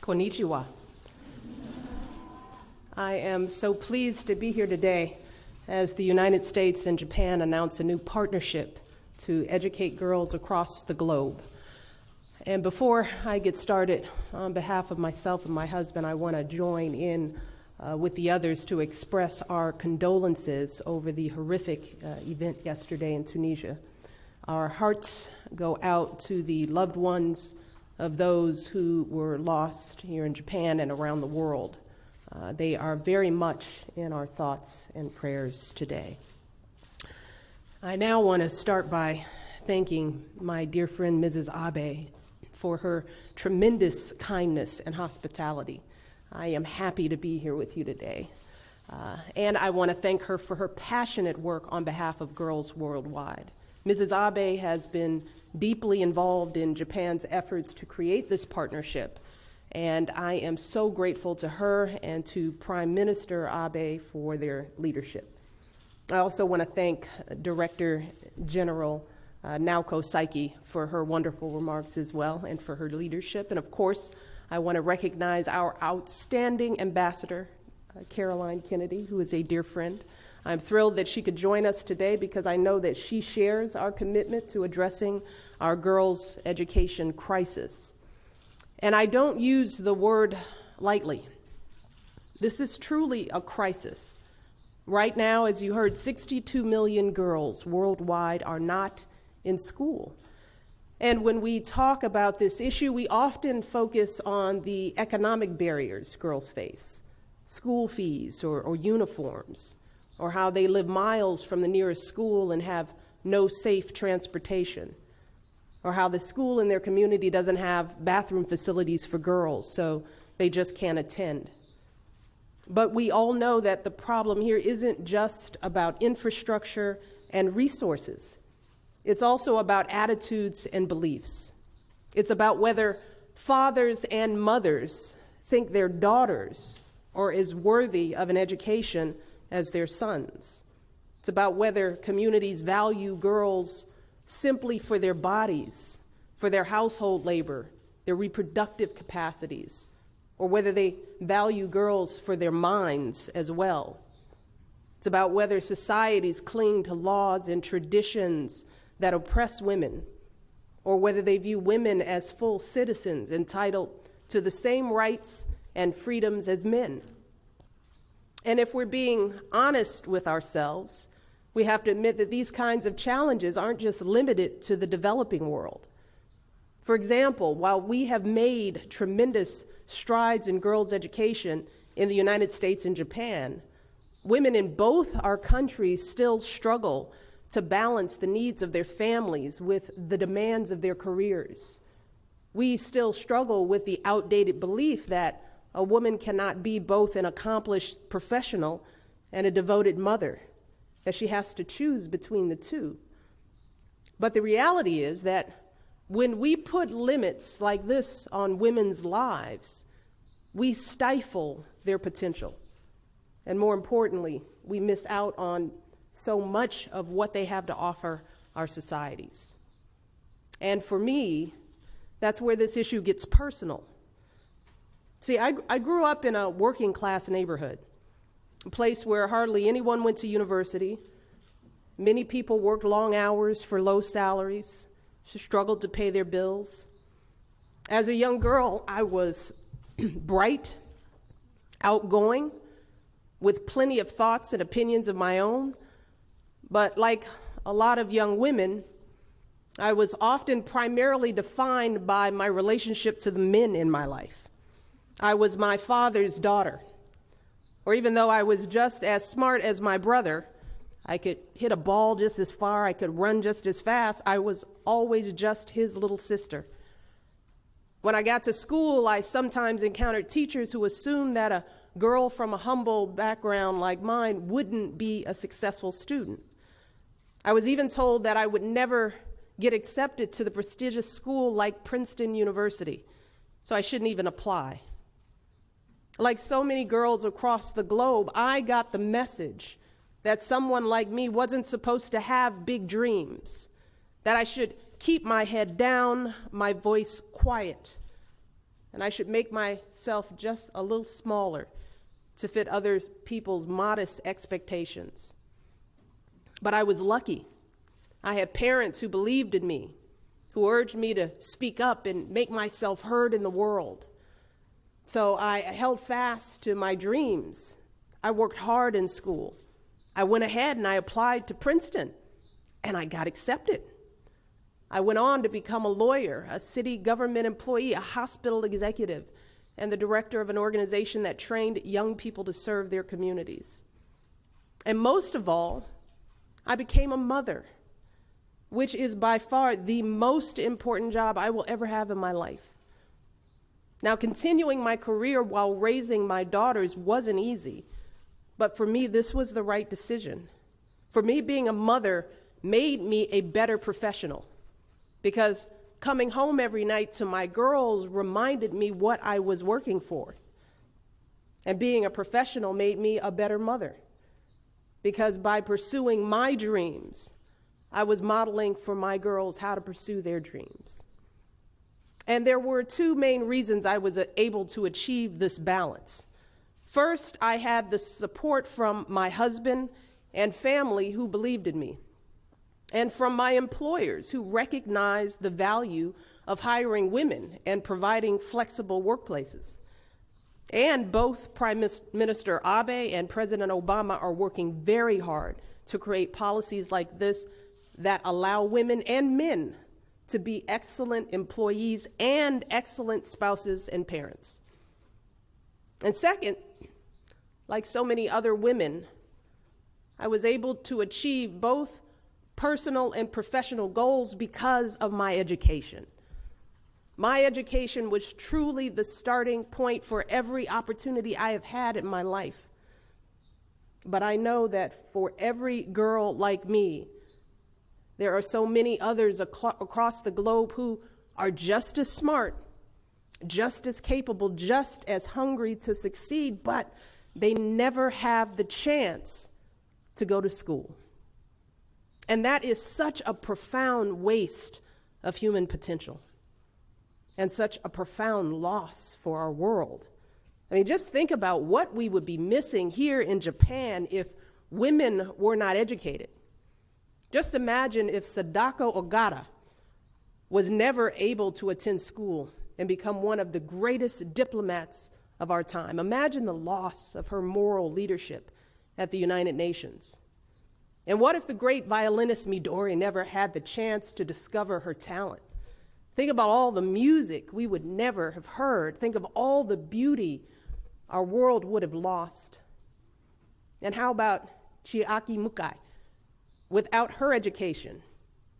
Konnichiwa. I am so pleased to be here today as the United States and Japan announce a new partnership to educate girls across the globe. And before I get started, on behalf of myself and my husband, I want to join in with the others to express our condolences over the horrific event yesterday in Tunisia. Our hearts go out to the loved ones of those who were lost here in Japan and around the world. They are very much in our thoughts and prayers today. I now want to start by thanking my dear friend Mrs. Abe for her tremendous kindness and hospitality. I am happy to be here with you today. And I want to thank her for her passionate work on behalf of girls worldwide. Mrs. Abe has been deeply involved in Japan's efforts to create this partnership, and I am so grateful to her and to Prime Minister Abe for their leadership. I also want to thank Director General Naoko Saiki for her wonderful remarks as well and for her leadership. And of course, I want to recognize our outstanding ambassador, Caroline Kennedy, who is a dear friend. I'm thrilled that she could join us today because I know that she shares our commitment to addressing our girls' education crisis. And I don't use the word lightly. This is truly a crisis. Right now, as you heard, 62 million girls worldwide are not in school. And when we talk about this issue, we often focus on the economic barriers girls face, school fees or uniforms, or how they live miles from the nearest school and have no safe transportation, or how the school in their community doesn't have bathroom facilities for girls, so they just can't attend. But we all know that the problem here isn't just about infrastructure and resources. It's also about attitudes and beliefs. It's about whether fathers and mothers think their daughters are as worthy of an education as their sons. It's about whether communities value girls simply for their bodies, for their household labor, their reproductive capacities, or whether they value girls for their minds as well. It's about whether societies cling to laws and traditions that oppress women, or whether they view women as full citizens entitled to the same rights and freedoms as men. And if we're being honest with ourselves, we have to admit that these kinds of challenges aren't just limited to the developing world. For example, while we have made tremendous strides in girls' education in the United States and Japan, women in both our countries still struggle to balance the needs of their families with the demands of their careers. We still struggle with the outdated belief that a woman cannot be both an accomplished professional and a devoted mother, that she has to choose between the two. But the reality is that when we put limits like this on women's lives, we stifle their potential. And more importantly, we miss out on so much of what they have to offer our societies. And for me, that's where this issue gets personal. See, I grew up in a working class neighborhood, a place where hardly anyone went to university. Many people worked long hours for low salaries, struggled to pay their bills. As a young girl, I was bright, outgoing, with plenty of thoughts and opinions of my own. But like a lot of young women, I was often primarily defined by my relationship to the men in my life. I was my father's daughter. Or even though I was just as smart as my brother, I could hit a ball just as far, I could run just as fast, I was always just his little sister. When I got to school, I sometimes encountered teachers who assumed that a girl from a humble background like mine wouldn't be a successful student. I was even told that I would never get accepted to the prestigious school like Princeton University, so I shouldn't even apply. Like so many girls across the globe, I got the message that someone like me wasn't supposed to have big dreams, that I should keep my head down, my voice quiet, and I should make myself just a little smaller to fit other people's modest expectations. But I was lucky. I had parents who believed in me, who urged me to speak up and make myself heard in the world. So I held fast to my dreams. I worked hard in school. I went ahead and I applied to Princeton, and I got accepted. I went on to become a lawyer, a city government employee, a hospital executive, and the director of an organization that trained young people to serve their communities. And most of all, I became a mother, which is by far the most important job I will ever have in my life. Now, continuing my career while raising my daughters wasn't easy, but for me, this was the right decision. For me, being a mother made me a better professional, because coming home every night to my girls reminded me what I was working for. And being a professional made me a better mother, because by pursuing my dreams, I was modeling for my girls how to pursue their dreams. And there were two main reasons I was able to achieve this balance. First, I had the support from my husband and family who believed in me, and from my employers who recognized the value of hiring women and providing flexible workplaces. And both Prime Minister Abe and President Obama are working very hard to create policies like this that allow women and men to be excellent employees and excellent spouses and parents. And second, like so many other women, I was able to achieve both personal and professional goals because of my education. My education was truly the starting point for every opportunity I have had in my life. But I know that for every girl like me, there are so many others across the globe who are just as smart, just as capable, just as hungry to succeed, but they never have the chance to go to school. And that is such a profound waste of human potential and such a profound loss for our world. I mean, just think about what we would be missing here in Japan if women were not educated. Just imagine if Sadako Ogata was never able to attend school and become one of the greatest diplomats of our time. Imagine the loss of her moral leadership at the United Nations. And what if the great violinist Midori never had the chance to discover her talent? Think about all the music we would never have heard. Think of all the beauty our world would have lost. And how about Chiaki Mukai? Without her education,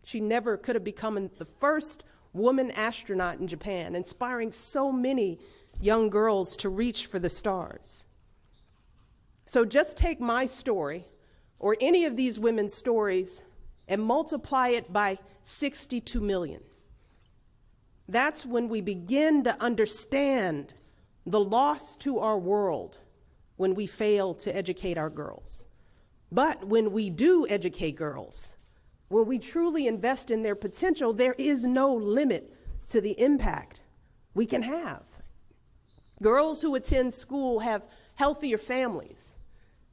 she never could have become the first woman astronaut in Japan, inspiring so many young girls to reach for the stars. So just take my story, or any of these women's stories, and multiply it by 62 million. That's when we begin to understand the loss to our world when we fail to educate our girls. But when we do educate girls, when we truly invest in their potential, there is no limit to the impact we can have. Girls who attend school have healthier families.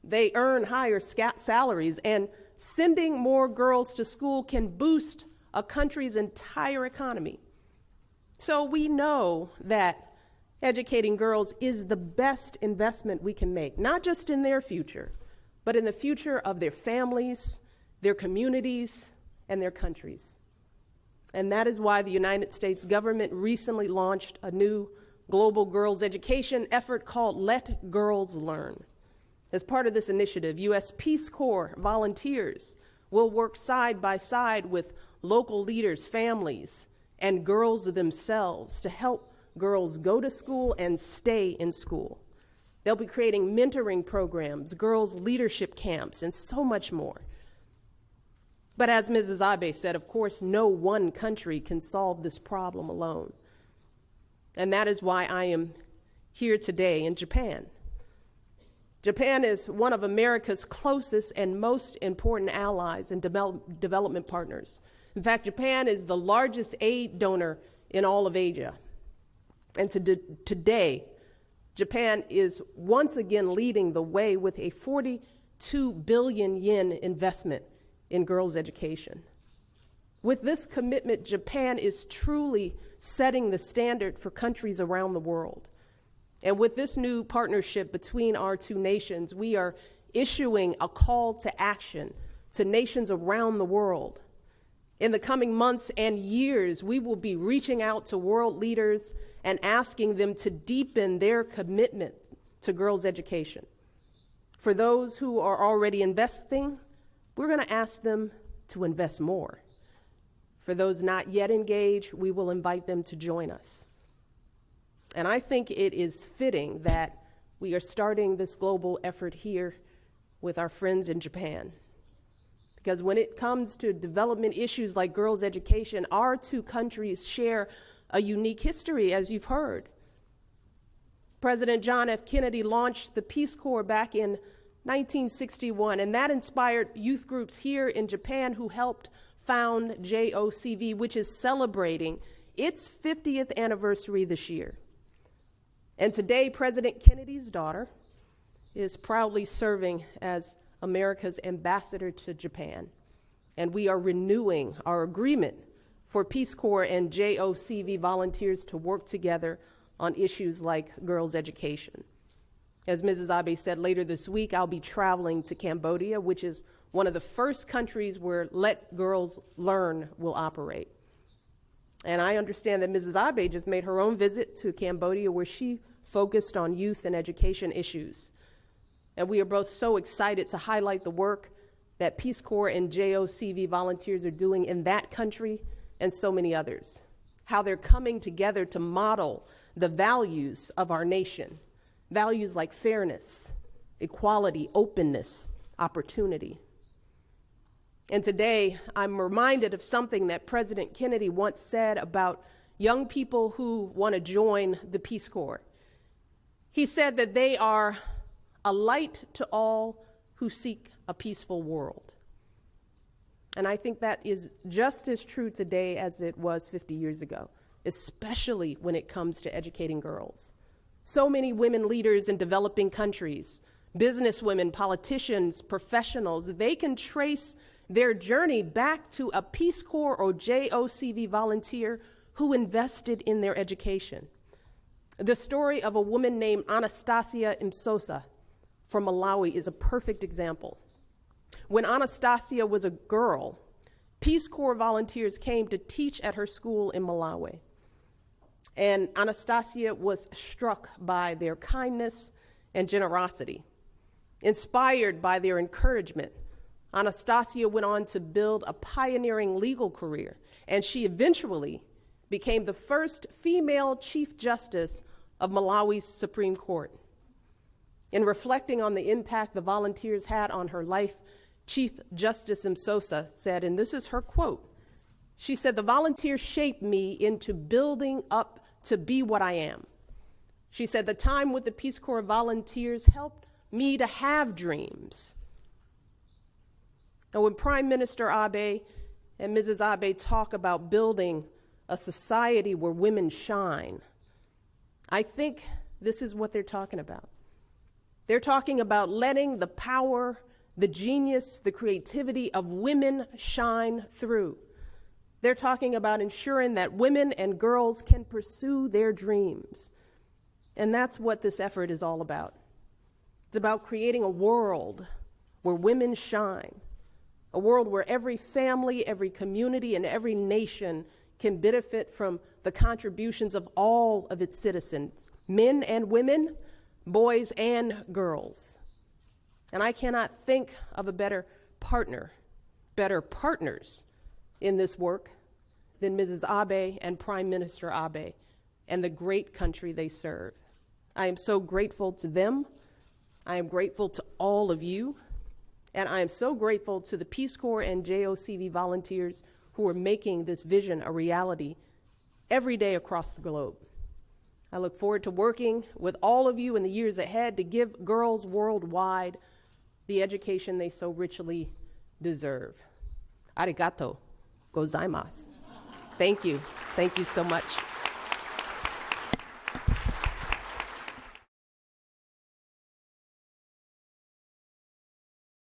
They earn higher salaries, and sending more girls to school can boost a country's entire economy. So we know that educating girls is the best investment we can make, not just in their future, but in the future of their families, their communities, and their countries. And that is why the United States government recently launched a new global girls' education effort called Let Girls Learn. As part of this initiative, U.S. Peace Corps volunteers will work side by side with local leaders, families, and girls themselves to help girls go to school and stay in school. They'll be creating mentoring programs, girls' leadership camps, and so much more. But as Mrs. Abe said, of course, no one country can solve this problem alone. And that is why I am here today in Japan. Japan is one of America's closest and most important allies and development partners. In fact, Japan is the largest aid donor in all of Asia. And today, Japan is once again leading the way with a 42 billion yen investment in girls' education. With this commitment, Japan is truly setting the standard for countries around the world. And with this new partnership between our two nations, we are issuing a call to action to nations around the world. In the coming months and years, we will be reaching out to world leaders and asking them to deepen their commitment to girls' education. For those who are already investing, we're going to ask them to invest more. For those not yet engaged, we will invite them to join us. And I think it is fitting that we are starting this global effort here with our friends in Japan. Because when it comes to development issues like girls' education, our two countries share a unique history, as you've heard. President John F. Kennedy launched the Peace Corps back in 1961, and that inspired youth groups here in Japan who helped found JOCV, which is celebrating its 50th anniversary this year. And today, President Kennedy's daughter is proudly serving as America's ambassador to Japan. And we are renewing our agreement for Peace Corps and JOCV volunteers to work together on issues like girls' education. As Mrs. Abe said, later this week, I'll be traveling to Cambodia, which is one of the first countries where Let Girls Learn will operate. And I understand that Mrs. Abe just made her own visit to Cambodia, where she focused on youth and education issues. And we are both so excited to highlight the work that Peace Corps and JOCV volunteers are doing in that country and so many others, how they're coming together to model the values of our nation, values like fairness, equality, openness, opportunity. And today, I'm reminded of something that President Kennedy once said about young people who want to join the Peace Corps. He said that they are a light to all who seek a peaceful world. And I think that is just as true today as it was 50 years ago, especially when it comes to educating girls. So many women leaders in developing countries, businesswomen, politicians, professionals, they can trace their journey back to a Peace Corps or JOCV volunteer who invested in their education. The story of a woman named Anastasia Msosa from Malawi is a perfect example. When Anastasia was a girl, Peace Corps volunteers came to teach at her school in Malawi. And Anastasia was struck by their kindness and generosity. Inspired by their encouragement, Anastasia went on to build a pioneering legal career, and she eventually became the first female Chief Justice of Malawi's Supreme Court. In reflecting on the impact the volunteers had on her life, Chief Justice Msosa said, and this is her quote, she said, "The volunteers shaped me into building up to be what I am." She said, "The time with the Peace Corps volunteers helped me to have dreams." And when Prime Minister Abe and Mrs. Abe talk about building a society where women shine, I think this is what they're talking about. They're talking about letting the power, the genius, the creativity of women shine through. They're talking about ensuring that women and girls can pursue their dreams. And that's what this effort is all about. It's about creating a world where women shine, a world where every family, every community, and every nation can benefit from the contributions of all of its citizens, men and women, boys and girls. And I cannot think of a better partner, better partners in this work than Mrs. Abe and Prime Minister Abe and the great country they serve. I am so grateful to them. I am grateful to all of you. And I am so grateful to the Peace Corps and JOCV volunteers who are making this vision a reality every day across the globe. I look forward to working with all of you in the years ahead to give girls worldwide the education they so richly deserve. Arigato gozaimasu. Thank you. Thank you so much.